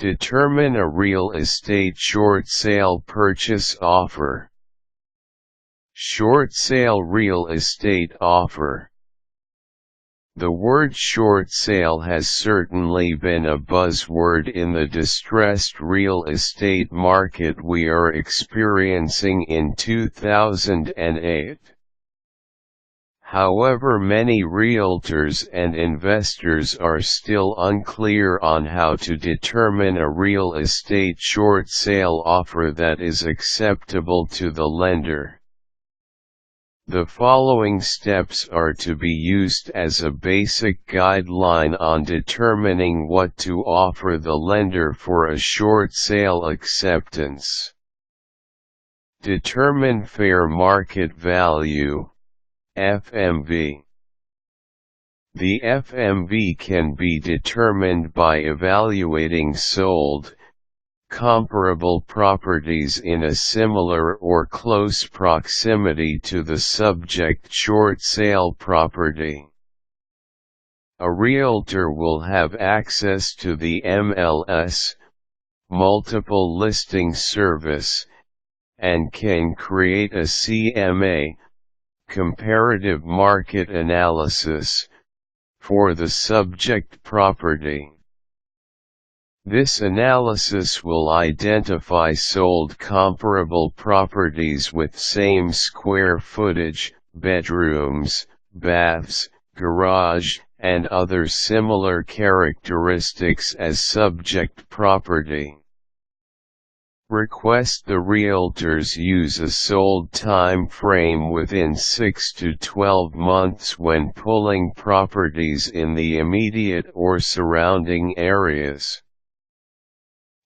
Determine a real estate short sale purchase offer. Short sale real estate offer. The word short sale has certainly been a buzzword in the distressed real estate market we are experiencing in 2008. However, many realtors and investors are still unclear on how to determine a real estate short sale offer that is acceptable to the lender. The following steps are to be used as a basic guideline on determining what to offer the lender for a short sale acceptance. Determine fair market value, FMV. The FMV can be determined by evaluating sold, comparable properties in a similar or close proximity to the subject short sale property. A realtor will have access to the MLS, multiple listing service, and can create a CMA, Comparative Market Analysis, for the subject property. This analysis will identify sold comparable properties with same square footage, bedrooms, baths, garage, and other similar characteristics as subject property. Request the realtors use a sold time frame within 6 to 12 months when pulling properties in the immediate or surrounding areas.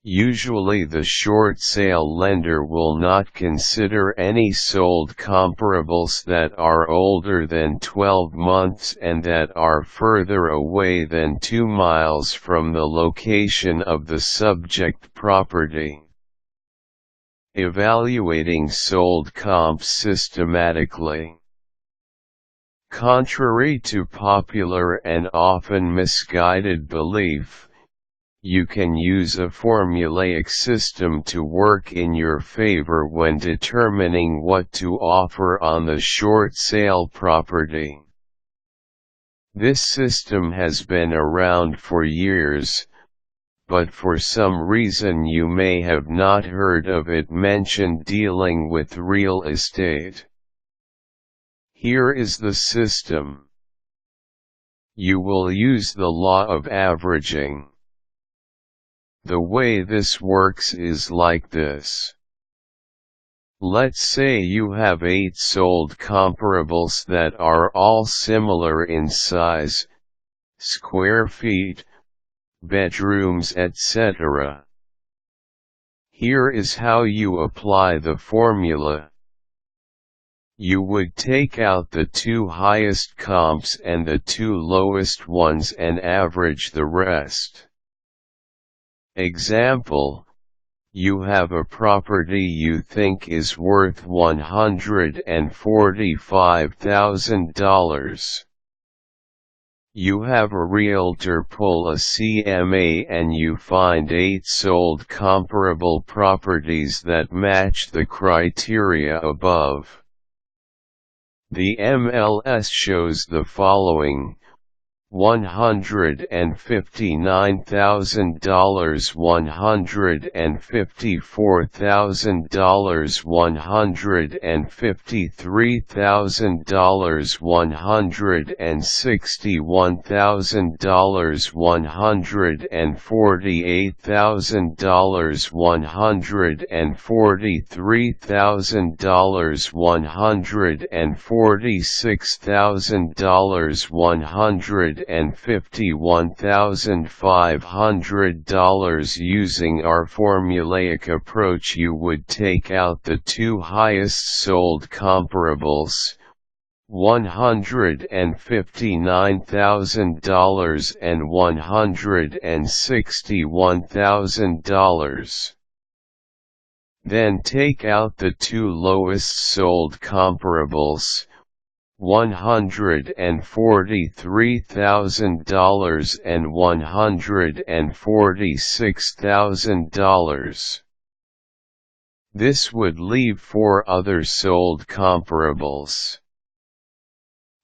Usually the short sale lender will not consider any sold comparables that are older than 12 months and that are further away than 2 miles from the location of the subject property. Evaluating sold comps systematically. Contrary to popular and often misguided belief, you can use a formulaic system to work in your favor when determining what to offer on the short sale property. This system has been around for years, but for some reason you may have not heard of it mentioned dealing with real estate. Here is the system. You will use the law of averaging. The way this works is like this. Let's say you have 8 sold comparables that are all similar in size, square feet, bedrooms, etc. Here is how you apply the formula. You would take out the 2 highest comps and the 2 lowest ones and average the rest. Example: you have a property you think is worth $145,000. You have a realtor pull a CMA and you find 8 sold comparable properties that match the criteria above. The MLS shows the following: $159,000, $154,000, $153,000, $161,000, $148,000, $143,000, $146,000, $151,500. Using our formulaic approach, you would take out the 2 highest sold comparables, $159,000 and $161,000. Then take out the 2 lowest sold comparables, $143,000 and $146,000. This would leave 4 other sold comparables.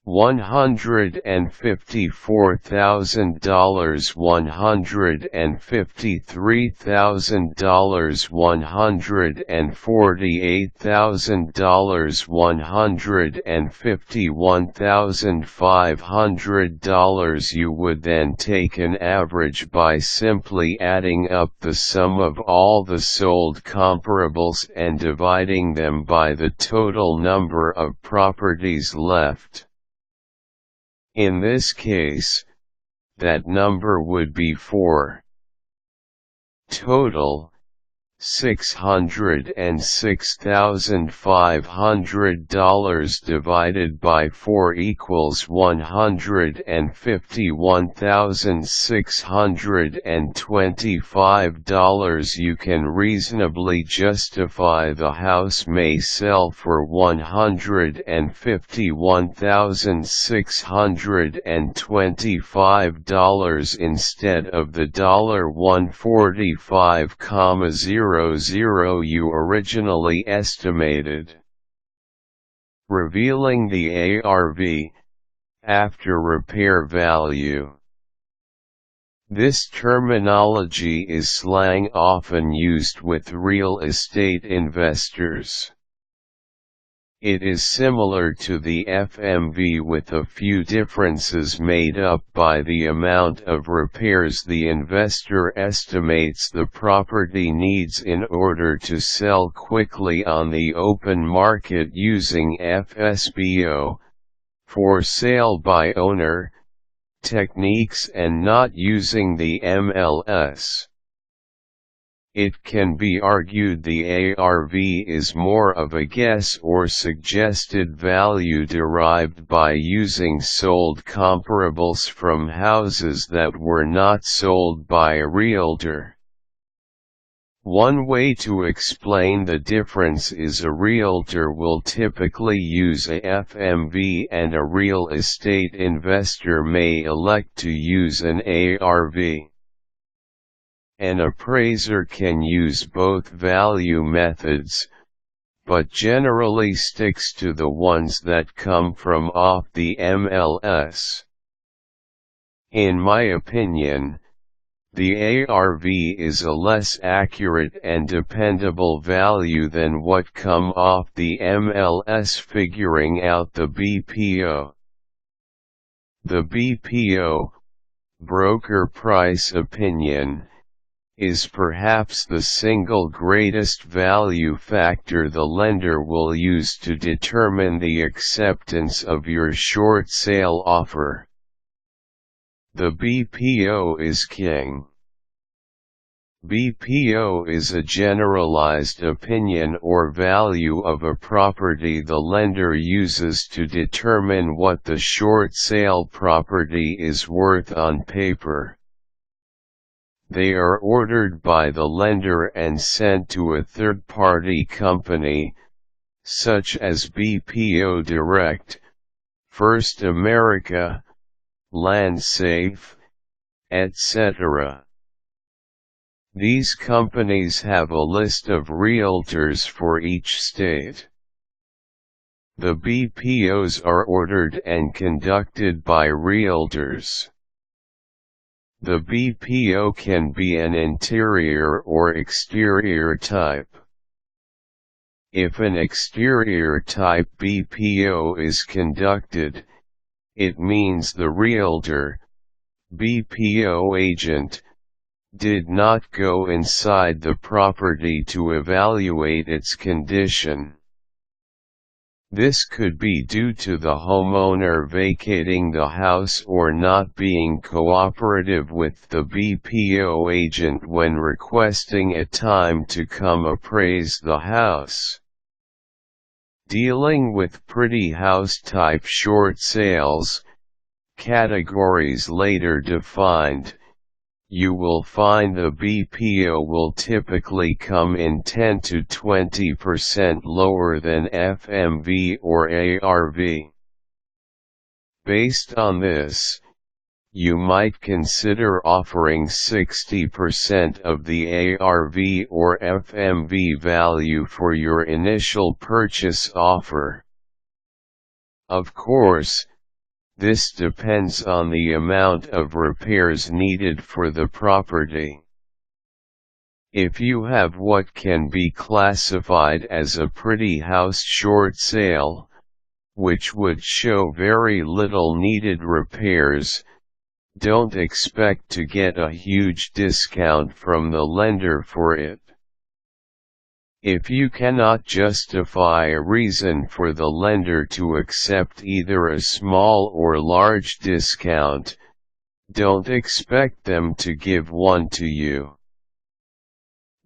$154,000, $153,000, $148,000, $151,500. You would then take an average by simply adding up the sum of all the sold comparables and dividing them by the total number of properties left. In this case, that number would be 4. Total, $606,500 divided by 4 equals $151,625. You can reasonably justify the house may sell for $151,625 instead of the $145,000 you originally estimated. Revealing the ARV, after repair value. This terminology is slang often used with real estate investors. It is similar to the FMV with a few differences made up by the amount of repairs the investor estimates the property needs in order to sell quickly on the open market using FSBO, for sale by owner, techniques and not using the MLS. It can be argued the ARV is more of a guess or suggested value derived by using sold comparables from houses that were not sold by a realtor. One way to explain the difference is a realtor will typically use a FMV and a real estate investor may elect to use an ARV. An appraiser can use both value methods, but generally sticks to the ones that come from off the MLS. In my opinion, the ARV is a less accurate and dependable value than what come off the MLS figuring out the BPO. The BPO, broker price opinion, is perhaps the single greatest value factor the lender will use to determine the acceptance of your short sale offer. The BPO is king. BPO is a generalized opinion or value of a property the lender uses to determine what the short sale property is worth on paper. They are ordered by the lender and sent to a third-party company, such as BPO Direct, First America, LandSafe, etc. These companies have a list of realtors for each state. The BPOs are ordered and conducted by realtors. The BPO can be an interior or exterior type. If an exterior type BPO is conducted, it means the realtor, BPO agent, did not go inside the property to evaluate its condition. This could be due to the homeowner vacating the house or not being cooperative with the BPO agent when requesting a time to come appraise the house. Dealing with pretty house type short sales, categories later defined, you will find the BPO will typically come in 10 to 20% lower than FMV or ARV. Based on this, you might consider offering 60% of the ARV or FMV value for your initial purchase offer. Of course, this depends on the amount of repairs needed for the property. If you have what can be classified as a pretty house short sale, which would show very little needed repairs, don't expect to get a huge discount from the lender for it. If you cannot justify a reason for the lender to accept either a small or large discount, don't expect them to give one to you.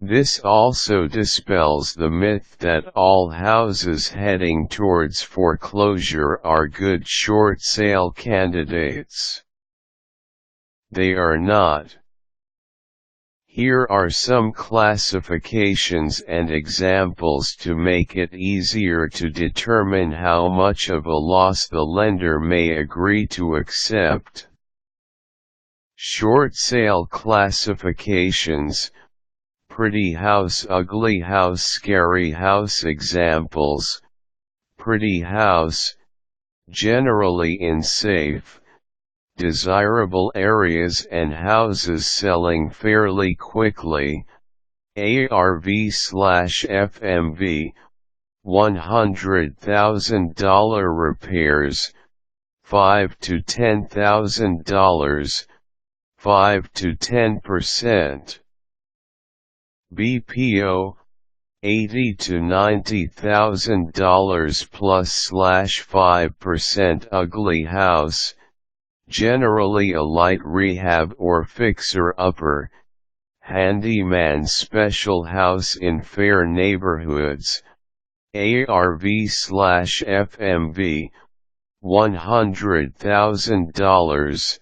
This also dispels the myth that all houses heading towards foreclosure are good short sale candidates. They are not. Here are some classifications and examples to make it easier to determine how much of a loss the lender may agree to accept. Short sale classifications: pretty house, ugly house, scary house. Examples: pretty house, generally in safe, desirable areas and houses selling fairly quickly. ARV/FMV, $100,000 repairs, $5,000 to $10,000, 5 to 10%. BPO, $80,000 to $90,000 plus/5%. Ugly house, generally a light rehab or fixer-upper, handyman special house in fair neighborhoods. ARV/FMV, $100,000.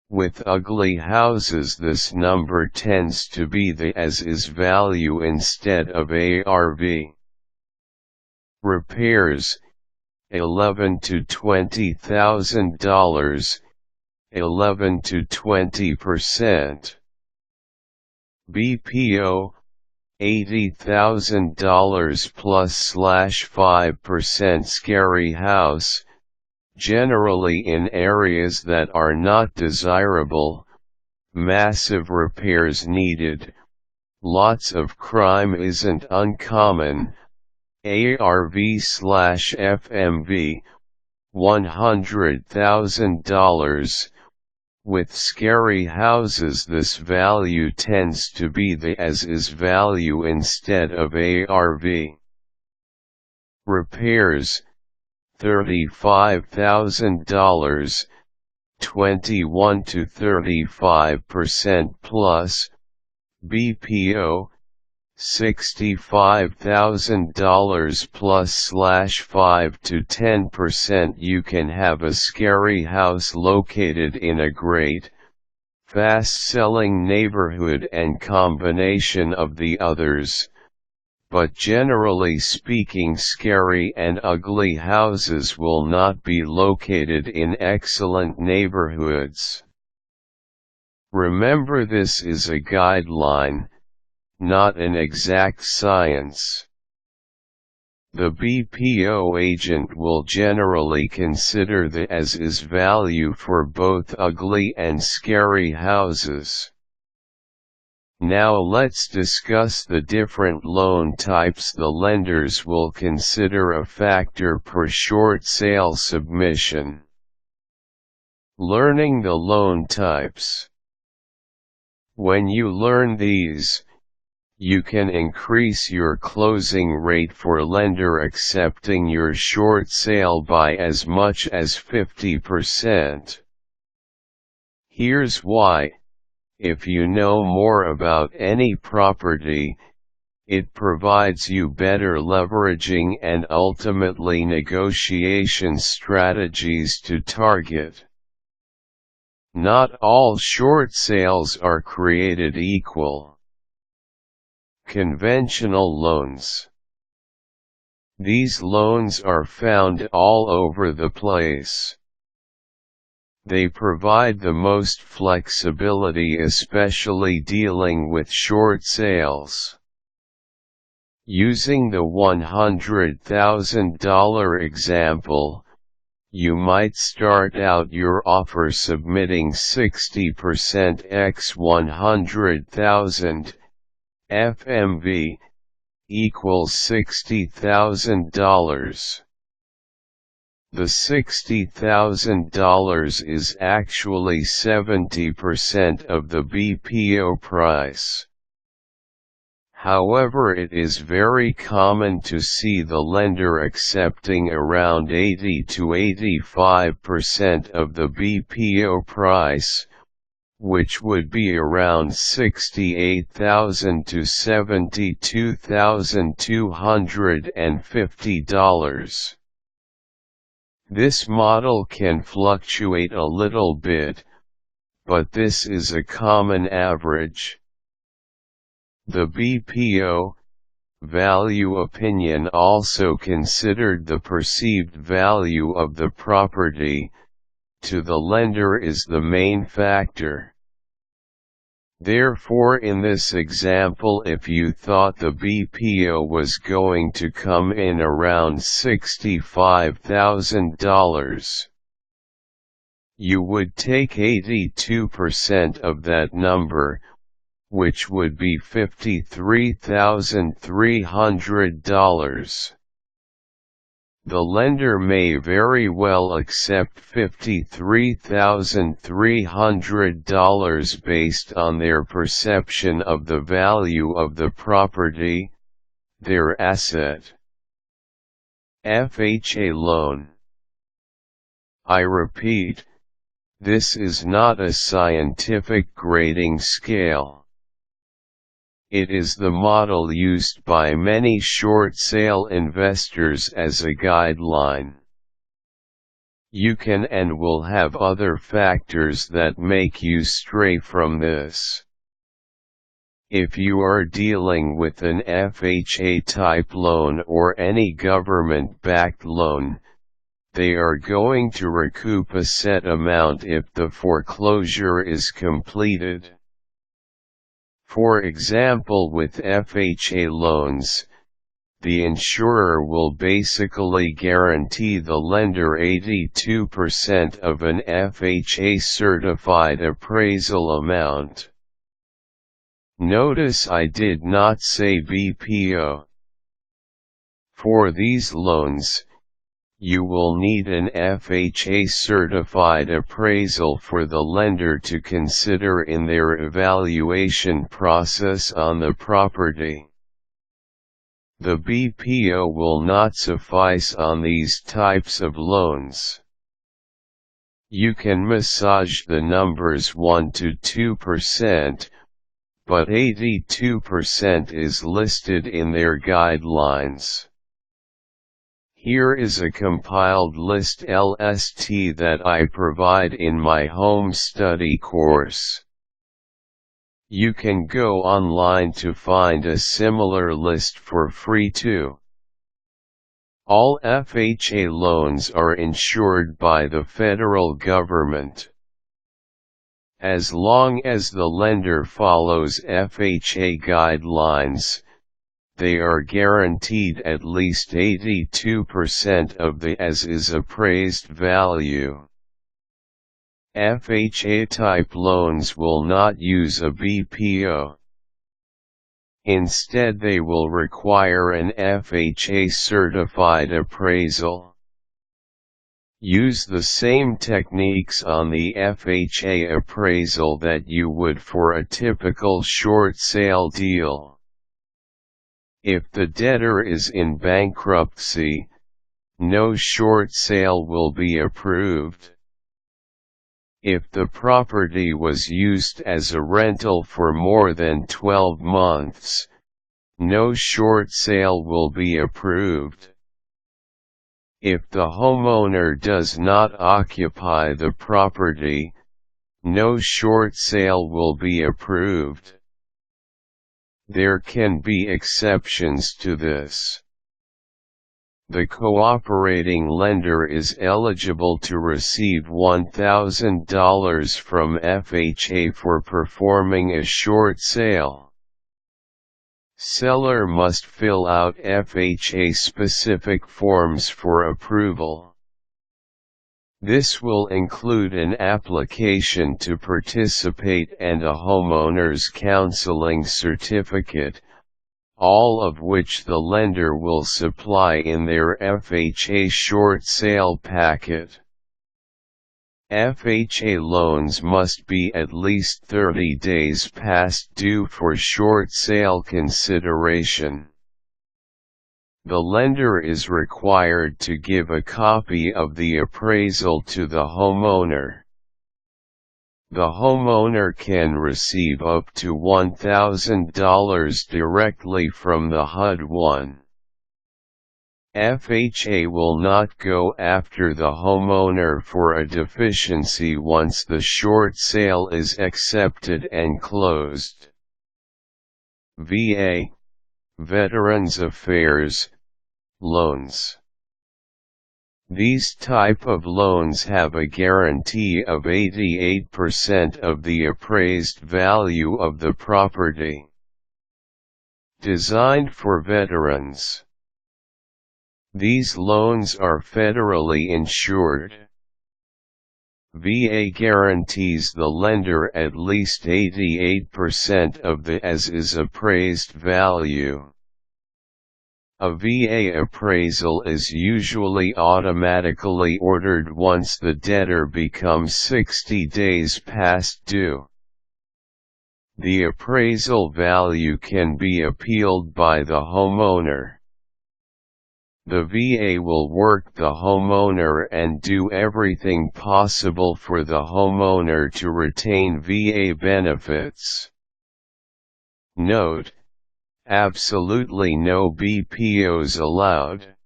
With ugly houses, this number tends to be the as-is value instead of ARV. Repairs, $11,000 to $20,000, 11 to 20%. BPO, $80,000 plus/5%. Scary house, generally in areas that are not desirable, massive repairs needed, lots of crime isn't uncommon. ARV/FMV, $100,000. With scary houses, this value tends to be the as-is value instead of ARV. Repairs, $35,000, 21 to 35% plus. BPO, $65,000 plus/5 to 10%. You can have a scary house located in a great, fast-selling neighborhood and combination of the others, but generally speaking, scary and ugly houses will not be located in excellent neighborhoods. Remember, this is a guideline, not an exact science. The BPO agent will generally consider the as-is value for both ugly and scary houses. Now let's discuss the different loan types the lenders will consider a factor per short sale submission. Learning the loan types. When you learn these, you can increase your closing rate for lender accepting your short sale by as much as 50%. Here's why. If you know more about any property, it provides you better leveraging and ultimately negotiation strategies to target. Not all short sales are created equal. Conventional loans. These loans are found all over the place. They provide the most flexibility, especially dealing with short sales. Using the $100,000 example, you might start out your offer submitting 60% x 100,000, FMV, equals $60,000. The $60,000 is actually 70% of the BPO price. However, it is very common to see the lender accepting around 80 to 85% of the BPO price, which would be around $68,000 to $72,250. This model can fluctuate a little bit, but this is a common average. The BPO value opinion also considered the perceived value of the property to the lender is the main factor. Therefore, in this example, if you thought the BPO was going to come in around $65,000, you would take 82% of that number, which would be $53,300. The lender may very well accept $53,300 based on their perception of the value of the property, their asset. FHA loan. I repeat, this is not a scientific grading scale. It is the model used by many short sale investors as a guideline. You can and will have other factors that make you stray from this. If you are dealing with an FHA-type loan or any government-backed loan, they are going to recoup a set amount if the foreclosure is completed. For example, with FHA loans, the insurer will basically guarantee the lender 82% of an FHA certified appraisal amount. Notice I did not say BPO. For these loans, you will need an FHA certified appraisal for the lender to consider in their evaluation process on the property. The BPO will not suffice on these types of loans. You can massage the numbers 1 to 2%, but 82% is listed in their guidelines. Here is a compiled list LST that I provide in my home study course. You can go online to find a similar list for free too. All FHA loans are insured by the federal government. As long as the lender follows FHA guidelines, they are guaranteed at least 82% of the as-is appraised value. FHA-type loans will not use a BPO. Instead, they will require an FHA-certified appraisal. Use the same techniques on the FHA appraisal that you would for a typical short sale deal. If the debtor is in bankruptcy, no short sale will be approved. If the property was used as a rental for more than 12 months, no short sale will be approved. If the homeowner does not occupy the property, no short sale will be approved. There can be exceptions to this. The cooperating lender is eligible to receive $1,000 from FHA for performing a short sale. Seller must fill out FHA-specific forms for approval. This will include an application to participate and a homeowner's counseling certificate, all of which the lender will supply in their FHA short sale packet. FHA loans must be at least 30 days past due for short sale consideration. The lender is required to give a copy of the appraisal to the homeowner. The homeowner can receive up to $1,000 directly from the HUD-1. FHA will not go after the homeowner for a deficiency once the short sale is accepted and closed. VA, Veterans Affairs, loans. These type of loans have a guarantee of 88% of the appraised value of the property. Designed for veterans. These loans are federally insured. VA guarantees the lender at least 88% of the as-is appraised value. A VA appraisal is usually automatically ordered once the debtor becomes 60 days past due. The appraisal value can be appealed by the homeowner. The VA will work the homeowner and do everything possible for the homeowner to retain VA benefits. Note: absolutely no BPOs allowed.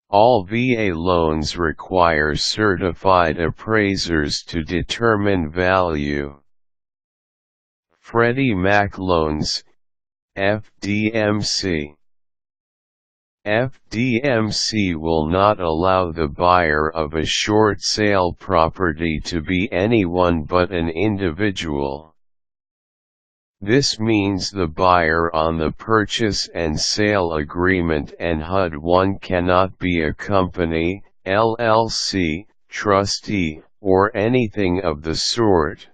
All VA loans require certified appraisers to determine value. Freddie Mac loans, FDMC. FDMC will not allow the buyer of a short sale property to be anyone but an individual. This means the buyer on the purchase and sale agreement and HUD-1 cannot be a company, LLC, trustee, or anything of the sort.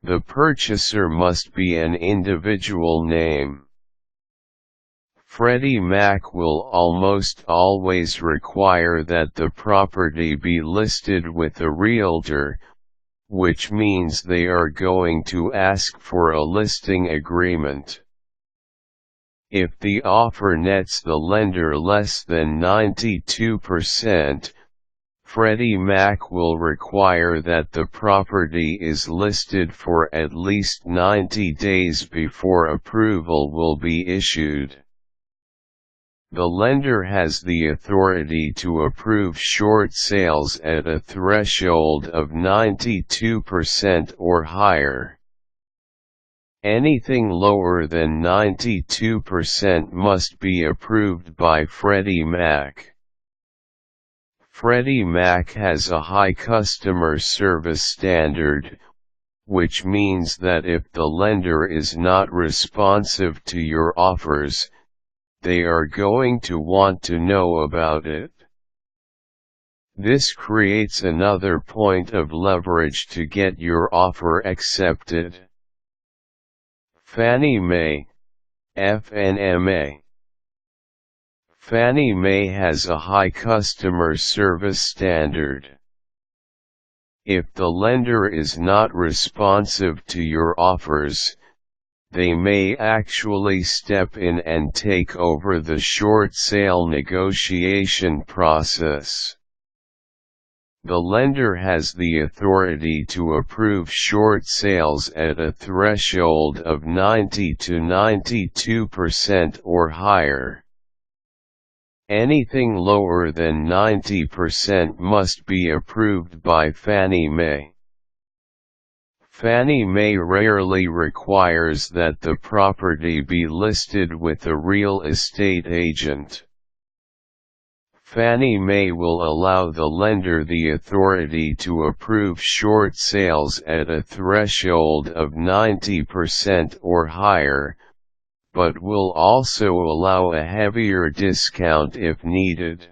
The purchaser must be an individual name. Freddie Mac will almost always require that the property be listed with a realtor, which means they are going to ask for a listing agreement. If the offer nets the lender less than 92%, Freddie Mac will require that the property is listed for at least 90 days before approval will be issued. The lender has the authority to approve short sales at a threshold of 92% or higher. Anything lower than 92% must be approved by Freddie Mac. Freddie Mac has a high customer service standard, which means that if the lender is not responsive to your offers, they are going to want to know about it. This creates another point of leverage to get your offer accepted. Fannie Mae, FNMA. Fannie Mae has a high customer service standard. If the lender is not responsive to your offers, they may actually step in and take over the short sale negotiation process. The lender has the authority to approve short sales at a threshold of 90 to 92% or higher. Anything lower than 90% must be approved by Fannie Mae. Fannie Mae rarely requires that the property be listed with a real estate agent. Fannie Mae will allow the lender the authority to approve short sales at a threshold of 90% or higher, but will also allow a heavier discount if needed.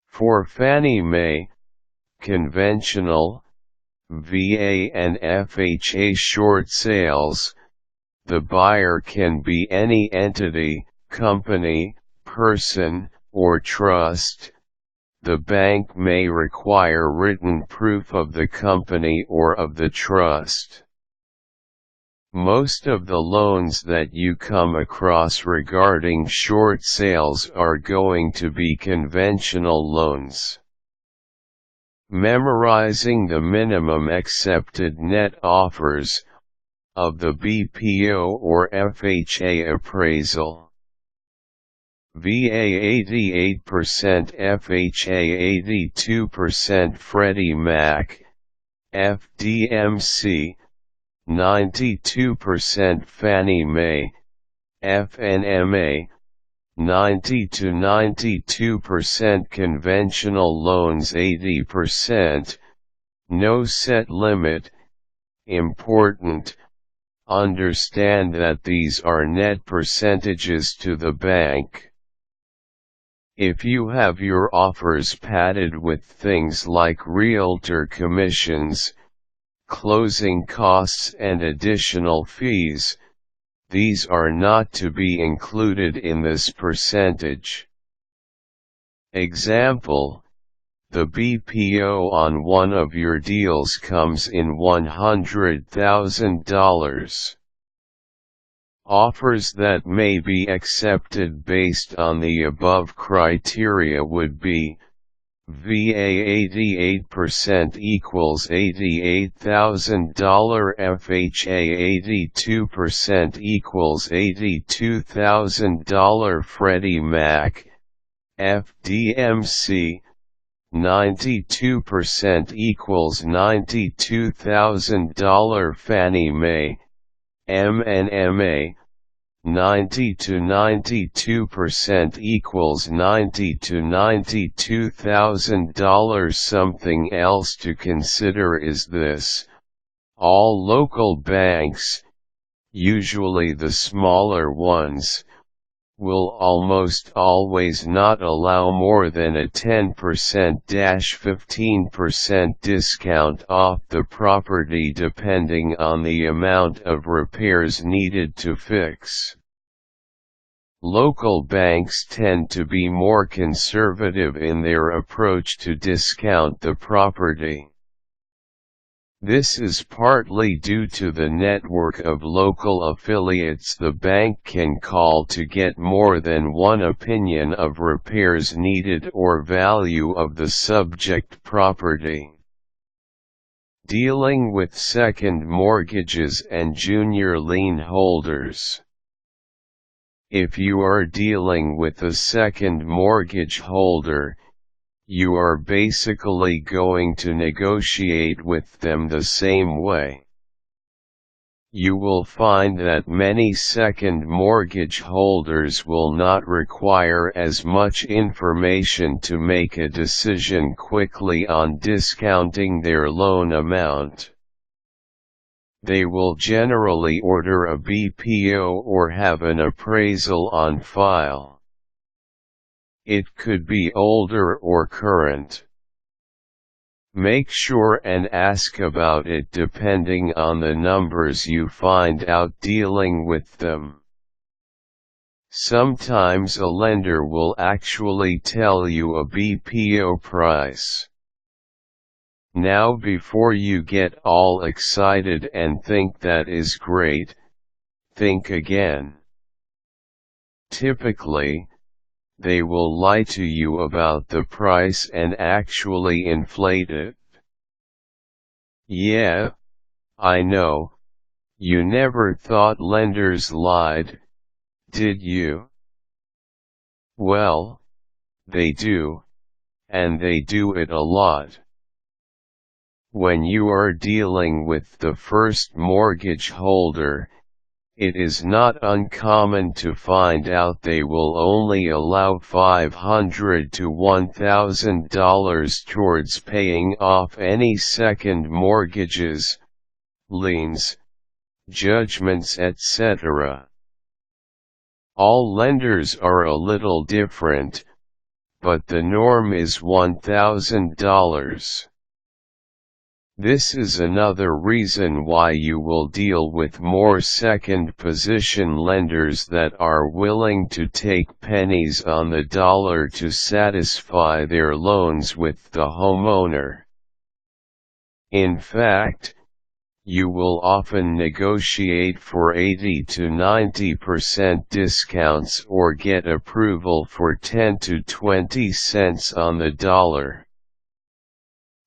For Fannie Mae, conventional, VA and FHA short sales, the buyer can be any entity, company, person, or trust. The bank may require written proof of the company or of the trust. Most of the loans that you come across regarding short sales are going to be conventional loans. Memorizing the minimum accepted net offers of the BPO or FHA appraisal. VA 88%, FHA 82%, Freddie Mac, FDMC 92%, Fannie Mae, FNMA 90 to 92%, conventional loans 80%, no set limit. Important, understand that these are net percentages to the bank. If you have your offers padded with things like realtor commissions, closing costs and additional fees, these are not to be included in this percentage. Example, the BPO on one of your deals comes in $100,000. Offers that may be accepted based on the above criteria would be VA 88% equals $88,000, FHA 82% equals $82,000, Freddie Mac, FDMC 92% equals $92,000, Fannie Mae, MNMA 90 to 92% equals $90,000 to $92,000. Something else to consider is this: all local banks, usually the smaller ones, will almost always not allow more than a 10%-15% discount off the property depending on the amount of repairs needed to fix. Local banks tend to be more conservative in their approach to discount the property. This is partly due to the network of local affiliates the bank can call to get more than one opinion of repairs needed or value of the subject property. Dealing with second mortgages and junior lien holders. If you are dealing with a second mortgage holder, you are basically going to negotiate with them the same way. You will find that many second mortgage holders will not require as much information to make a decision quickly on discounting their loan amount. They will generally order a BPO or have an appraisal on file. It could be older or current. Make sure and ask about it depending on the numbers you find out dealing with them. Sometimes a lender will actually tell you a BPO price. Now, before you get all excited and think that is great, think again. Typically, they will lie to you about the price and actually inflate it. Yeah, I know, you never thought lenders lied, did you? Well, they do, and they do it a lot. When you are dealing with the first mortgage holder, It is not uncommon to find out they will only allow $500 to $1,000 towards paying off any second mortgages, liens, judgments, etc. All lenders are a little different, but the norm is $1,000. This is another reason why you will deal with more second-position lenders that are willing to take pennies on the dollar to satisfy their loans with the homeowner. In fact, you will often negotiate for 80 to 90% discounts or get approval for 10 to 20 cents on the dollar.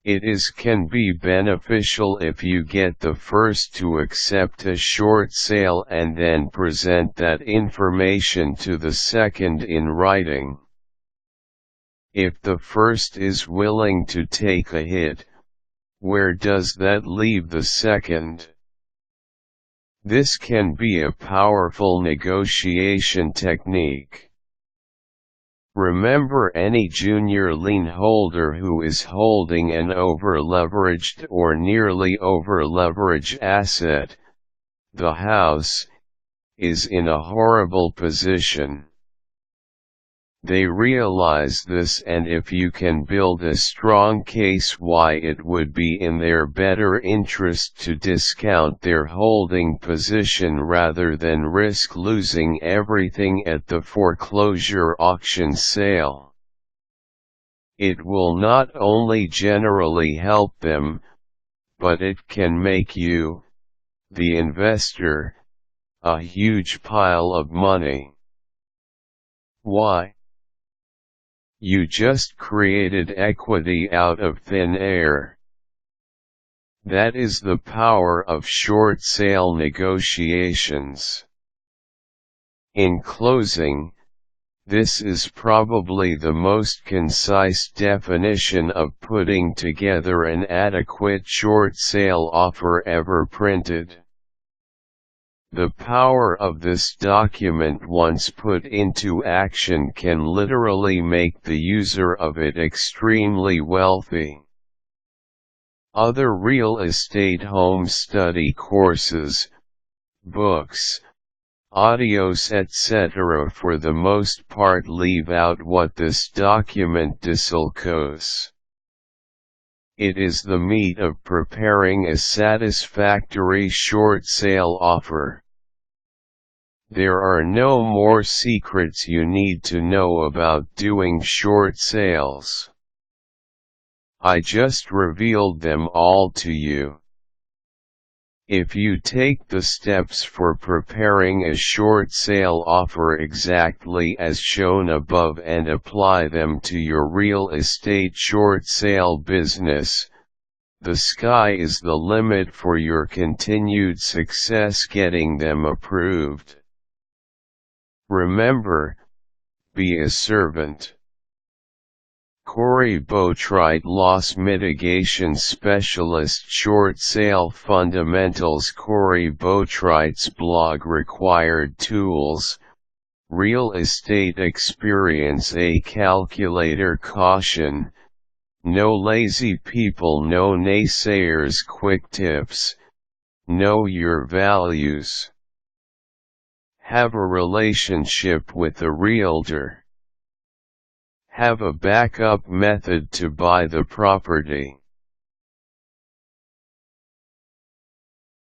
It can be beneficial if you get the first to accept a short sale and then present that information to the second in writing. If the first is willing to take a hit, where does that leave the second? This can be a powerful negotiation technique. Remember, any junior lien holder who is holding an over-leveraged or nearly over-leveraged asset, the house, is in a horrible position. They realize this, and if you can build a strong case why it would be in their better interest to discount their holding position rather than risk losing everything at the foreclosure auction sale, it will not only generally help them, but it can make you, the investor, a huge pile of money. Why? You just created equity out of thin air. That is the power of short sale negotiations. In closing, this is probably the most concise definition of putting together an adequate short sale offer ever printed. The power of this document, once put into action, can literally make the user of it extremely wealthy. Other real estate home study courses, books, audios, etc. for the most part leave out what this document discloses. It is the meat of preparing a satisfactory short sale offer. There are no more secrets you need to know about doing short sales. I just revealed them all to you. If you take the steps for preparing a short sale offer exactly as shown above and apply them to your real estate short sale business, the sky is the limit for your continued success getting them approved. Remember, be a servant. Corey Botwright, Loss Mitigation Specialist, Short Sale Fundamentals. Corey Botwright's blog. Required tools: real estate experience, a calculator. Caution: no lazy people, no naysayers. Quick tips: know your values. Have a relationship with a realtor. Have a backup method to buy the property.